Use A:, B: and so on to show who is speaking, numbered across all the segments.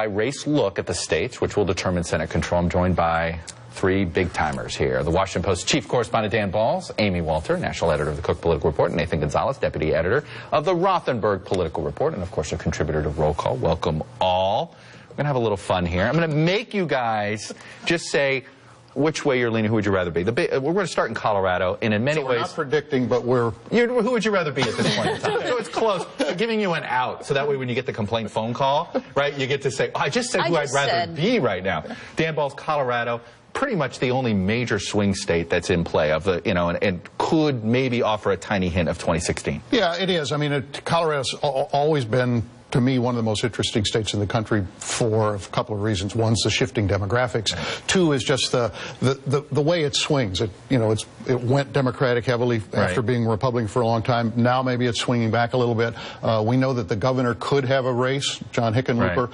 A: race look at the states, which will determine Senate control. I'm joined by three big-timers here. The Washington Post chief correspondent Dan Balls, Amy Walter, national editor of the Cook Political Report, and Nathan Gonzalez, deputy editor of the Rothenberg Political Report, and of course a contributor to Roll Call. Welcome all. We're going to have a little fun here. I'm going to make you guys just say which way you're leaning. Who would you rather be? We're going to start in Colorado, and in many ways...
B: we're not predicting, but we're...
A: Who would you rather be at this point in time? So it's close. I'm giving you an out, so that way when you get the complaint phone call, right, you get to say, oh, I just said who I'd rather be right now. Dan Balls, Colorado, pretty much the only major swing state that's in play of the, and could maybe offer a tiny hint of 2016.
B: Yeah, it is. I mean, Colorado's always been, to me, one of the most interesting states in the country for a couple of reasons. One's the shifting demographics. Two is just the way it swings. It went Democratic heavily after being Republican for a long time. Now maybe it's swinging back a little bit. We know that the governor could have a race, John Hickenlooper,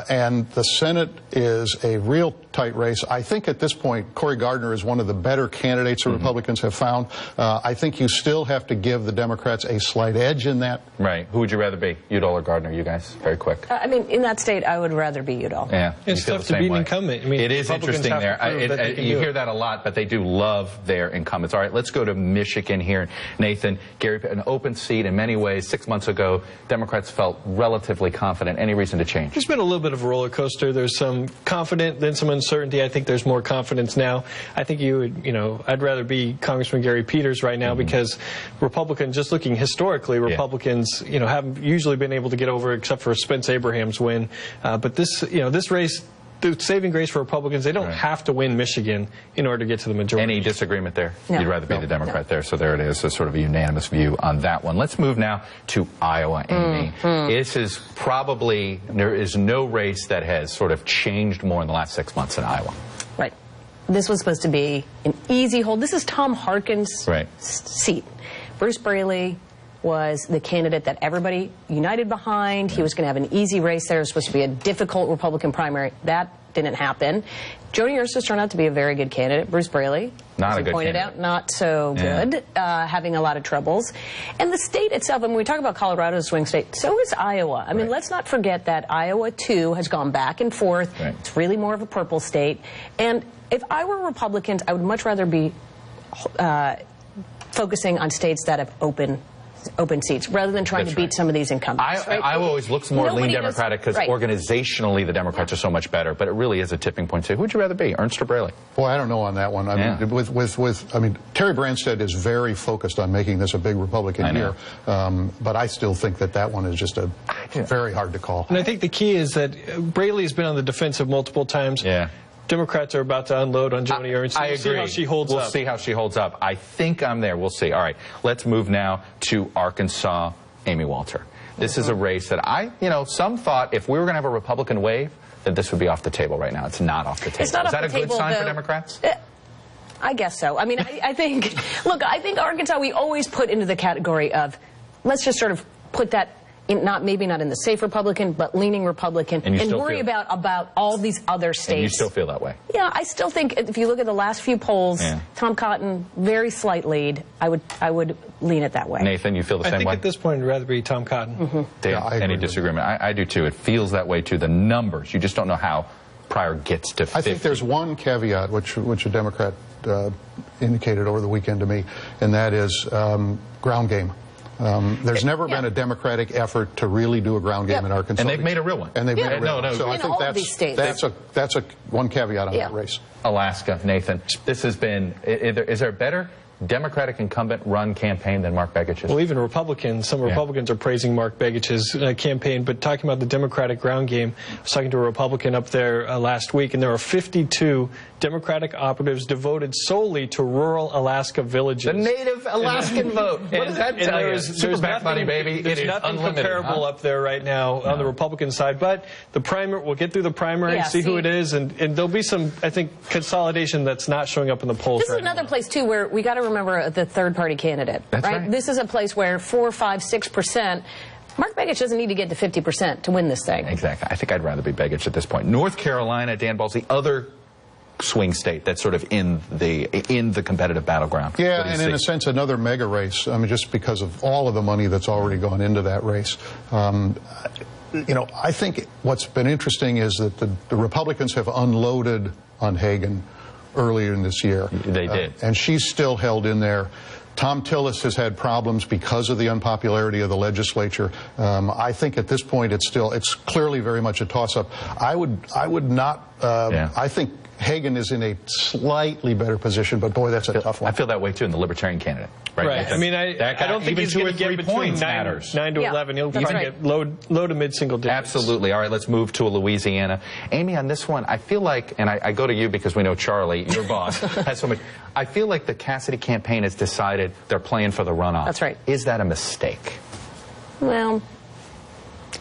B: and the Senate is a real tight race. I think at this point, Cory Gardner is one of the better candidates the Republicans have found. I think you still have to give the Democrats a slight edge in that.
A: Right. Who would you rather be, Udall or Gardner? You guys, very quick.
C: I mean, in that state, I would rather be Udall.
A: Yeah,
D: it's tough to beat an incumbent. I mean,
A: it is interesting there. You hear that a lot, but they do love their incumbents. All right, let's go to Michigan here. Nathan, Gary, an open seat in many ways. 6 months ago, Democrats felt relatively confident. Any reason to change?
D: There's been a little bit of a roller coaster. There's some confidence, then some uncertainty. I think there's more confidence now. I think I'd rather be Congressman Gary Peters right now because Republicans, just looking historically, Republicans, haven't usually been able to get over, except for Spence Abraham's win. But this race, the saving grace for Republicans, they don't have to win Michigan in order to get to the majority.
A: Any disagreement there?
C: No.
A: You'd rather be the Democrat there, so there it is. So sort of a unanimous view on that one. Let's move now to Iowa, Amy. This is probably, there is no race that has sort of changed more in the last 6 months in Iowa.
C: Right. This was supposed to be an easy hold. This is Tom Harkin's seat. Bruce Braley was the candidate that everybody united behind. He was going to have an easy race there. It was supposed to be a difficult Republican primary. That didn't happen. Joni Ernst has turned out to be a very good candidate. Bruce Braley,
A: not
C: as
A: a good
C: pointed
A: candidate.
C: out, not so good, having a lot of troubles. And the state itself, and when we talk about Colorado, swing state, so is Iowa. I mean, let's not forget that Iowa, too, has gone back and forth. It's really more of a purple state. And if I were Republicans, I would much rather be focusing on states that have open seats rather than trying to beat some of these incumbents.
A: Iowa always looks more lean Democratic because organizationally the Democrats are so much better, but it really is a tipping point. Who would you rather be, Ernst or Braley?
B: Boy, I don't know on that one. I mean, Terry Branstad is very focused on making this a big Republican year, but I still think that one is just very hard to call.
D: And I think the key is that Braley has been on the defensive multiple times. Democrats are about to unload on Joni Ernst.
A: I agree.
D: See how she holds up.
A: We'll see how she holds up. I think I'm there. We'll see. All right. Let's move now to Arkansas. Amy Walter. This is a race that some thought if we were going to have a Republican wave, that this would be off the table right now. It's not off the table.
C: It's not
A: is
C: off
A: that
C: the
A: a good
C: table,
A: sign
C: though,
A: for Democrats?
C: I guess so. I mean, I think, look, I think Arkansas, we always put into the category of, let's just sort of put that maybe not in the safe Republican, but leaning Republican, and worry about all these other states.
A: And you still feel that way?
C: Yeah, I still think if you look at the last few polls, Tom Cotton, very slight lead. I would lean it that way.
A: Nathan, you feel the same way?
D: I think at this point I'd rather be Tom Cotton.
A: Dave, any disagreement? I do too. It feels that way too. The numbers, you just don't know how Pryor gets to 50.
B: I think there's one caveat which a Democrat indicated over the weekend to me, and that is ground game. There's never been a Democratic effort to really do a ground game in Arkansas.
A: And they've made a real one.
B: And they've made a real one. So I think that's one caveat on that race.
A: Alaska, Nathan. This has been, is there a better Democratic incumbent run campaign than Mark Begich's?
D: Well, even Republicans, some Republicans are praising Mark Begich's campaign, but talking about the Democratic ground game, I was talking to a Republican up there last week, and there are 52 Democratic operatives devoted solely to rural Alaska villages.
A: The native Alaskan vote. What does that tell you? Super PAC money, baby.
D: There's nothing comparable up there right now on the Republican side, but the primary, we'll get through the primary, see who it is, and there'll be some, I think, consolidation that's not showing up in the polls.
C: This is another place, too, where we got to remember the third-party candidate.
A: That's right.
C: This is a place where 4, 5, 6%. Mark Begich doesn't need to get to 50% to win this thing.
A: Exactly. I think I'd rather be Begich at this point. North Carolina, Dan Balls, the other swing state that's sort of in the competitive battleground.
B: Yeah, and in a sense, another mega race. I mean, just because of all of the money that's already gone into that race. you know, I think what's been interesting is that the Republicans have unloaded on Hagan earlier in this year.
A: They did.
B: And she's still held in there. Tom Tillis has had problems because of the unpopularity of the legislature. I think at this point it's clearly very much a toss-up. I would not. I think Hagan is in a slightly better position, but boy, that's a tough one.
A: I feel that way too in the Libertarian candidate.
D: Right. I mean, I don't think he's going to get between 9 to 11. He'll get low to mid-single digits.
A: Absolutely. All right, let's move to Louisiana. Amy, on this one, I feel like, and I go to you because we know Charlie, your boss, has so much. I feel like the Cassidy campaign has decided they're playing for the runoff.
C: That's right.
A: Is that a mistake?
C: Well,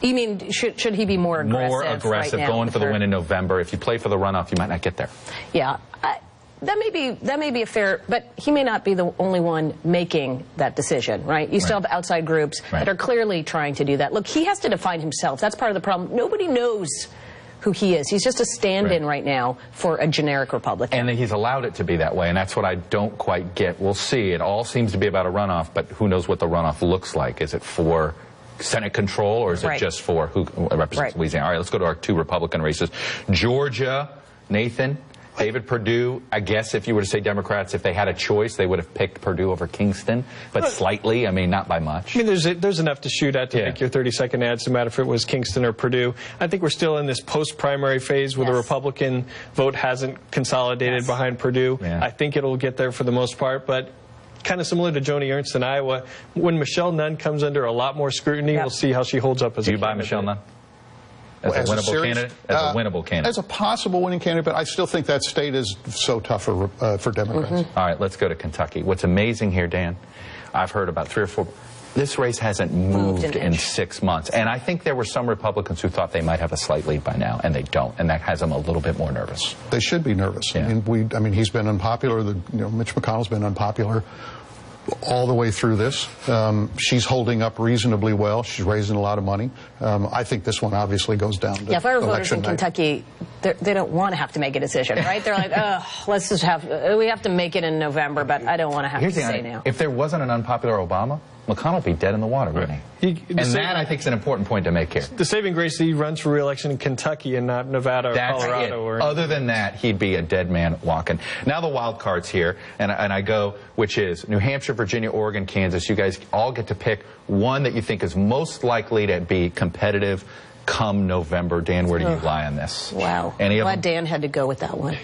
C: you mean should he be more aggressive?
A: More aggressive,
C: right
A: going for the win in November. If you play for the runoff, you might not get there.
C: Yeah. That may be a fair, but he may not be the only one making that decision, right? You still have outside groups that are clearly trying to do that. Look, he has to define himself. That's part of the problem. Nobody knows who he is. He's just a stand-in right now for a generic Republican.
A: And he's allowed it to be that way, and that's what I don't quite get. We'll see. It all seems to be about a runoff, but who knows what the runoff looks like. Is it for Senate control, or is it just for who represents Louisiana? All right, let's go to our 2 Republican races. Georgia, Nathan, David Perdue. I guess if you were to say Democrats, if they had a choice, they would have picked Perdue over Kingston, but slightly. I mean, not by much.
D: I mean, there's enough to shoot at to make your 30-second ads, no matter if it was Kingston or Perdue. I think we're still in this post-primary phase where the Republican vote hasn't consolidated behind Perdue. I think it'll get there for the most part, but kind of similar to Joni Ernst in Iowa, when Michelle Nunn comes under a lot more scrutiny, we'll see how she holds up as a candidate.
A: Do you buy Michelle Nunn? As a winnable candidate? As a winnable candidate.
B: As a possible winning candidate, but I still think that state is so tough for Democrats.
A: All right, let's go to Kentucky. What's amazing here, Dan, I've heard about 3 or 4. This race hasn't moved in 6 months. And I think there were some Republicans who thought they might have a slight lead by now, and they don't. And that has them a little bit more nervous.
B: They should be nervous. I mean, he's been unpopular. Mitch McConnell's been unpopular all the way through this. She's holding up reasonably well. She's raising a lot of money. I think this one obviously goes down to
C: if I were voters in
B: night.
C: Kentucky, they don't want to have to make a decision, right? They're like, let's just we have to make it in November, but I don't want to have to say now.
A: If there wasn't an unpopular Obama, McConnell would be dead in the water, wouldn't he? And that, I think, is an important point to make here.
D: The saving grace, he runs for re-election in Kentucky and not Nevada or Colorado. Or
A: other than that, he'd be a dead man walking. Now the wild cards here, and I go, which is New Hampshire, Virginia, Oregon, Kansas. You guys all get to pick one that you think is most likely to be competitive come November. Dan, where do you lie on this?
C: Wow. Glad Dan had to go with that one.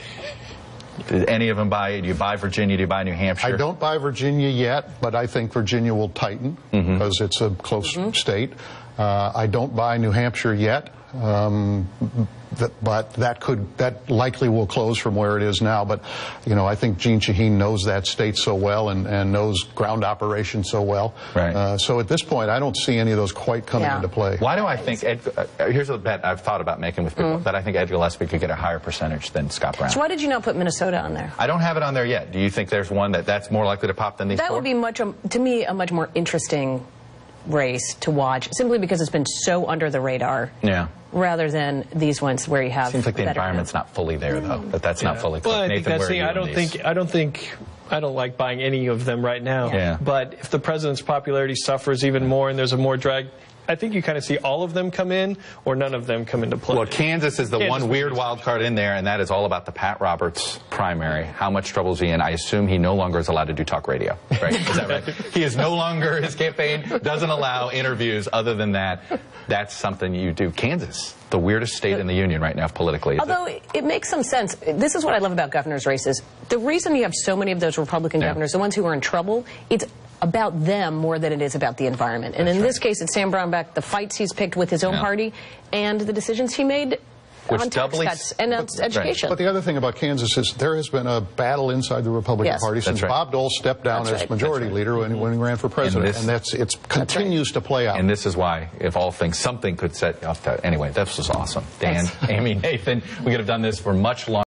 A: Did any of them buy? Do you buy Virginia? Do you buy New Hampshire?
B: I don't buy Virginia yet, but I think Virginia will tighten because it's a close state. I don't buy New Hampshire yet, but that likely will close from where it is now. But I think Jeanne Shaheen knows that state so well and knows ground operations so well.
A: Right.
B: So at this point, I don't see any of those quite coming into play.
A: Why do I think here's a bet I've thought about making with people that I think Ed Gillespie could get a higher percentage than Scott Brown.
C: So why did you not put Minnesota on there?
A: I don't have it on there yet. Do you think there's one that's more likely to pop than these?
C: That would be to me a much more interesting race to watch, simply because it's been so under the radar.
A: Yeah.
C: Rather than these ones where you have.
A: Seems like the environment's not fully there, though. That's not fully clear.
D: Well, I think that's the thing. I don't like buying any of them right now.
A: Yeah.
D: But if the president's popularity suffers even more and there's a more drag, I think you kind of see all of them come in or none of them come into play.
A: Well, Kansas is the one weird wild card in there, and that is all about the Pat Roberts primary. How much trouble is he in? I assume he no longer is allowed to do talk radio. Right? Is that right? He is no longer, his campaign doesn't allow interviews. Other than that, that's something you do. Kansas, the weirdest state in the union right now politically.
C: Although it makes some sense. This is what I love about governor's races. The reason you have so many of those Republican governors, the ones who are in trouble, it's about them more than it is about the environment. And in this case, it's Sam Brownback, the fights he's picked with his own party, and the decisions he made on tax cuts and education.
B: But the other thing about Kansas is there has been a battle inside the Republican Party since Bob Dole stepped down as majority leader when he ran for president. And it continues to play out.
A: And this is why, if all things, something could set off that. Anyway, this was awesome. Dan, Amy, Nathan, we could have done this for much longer.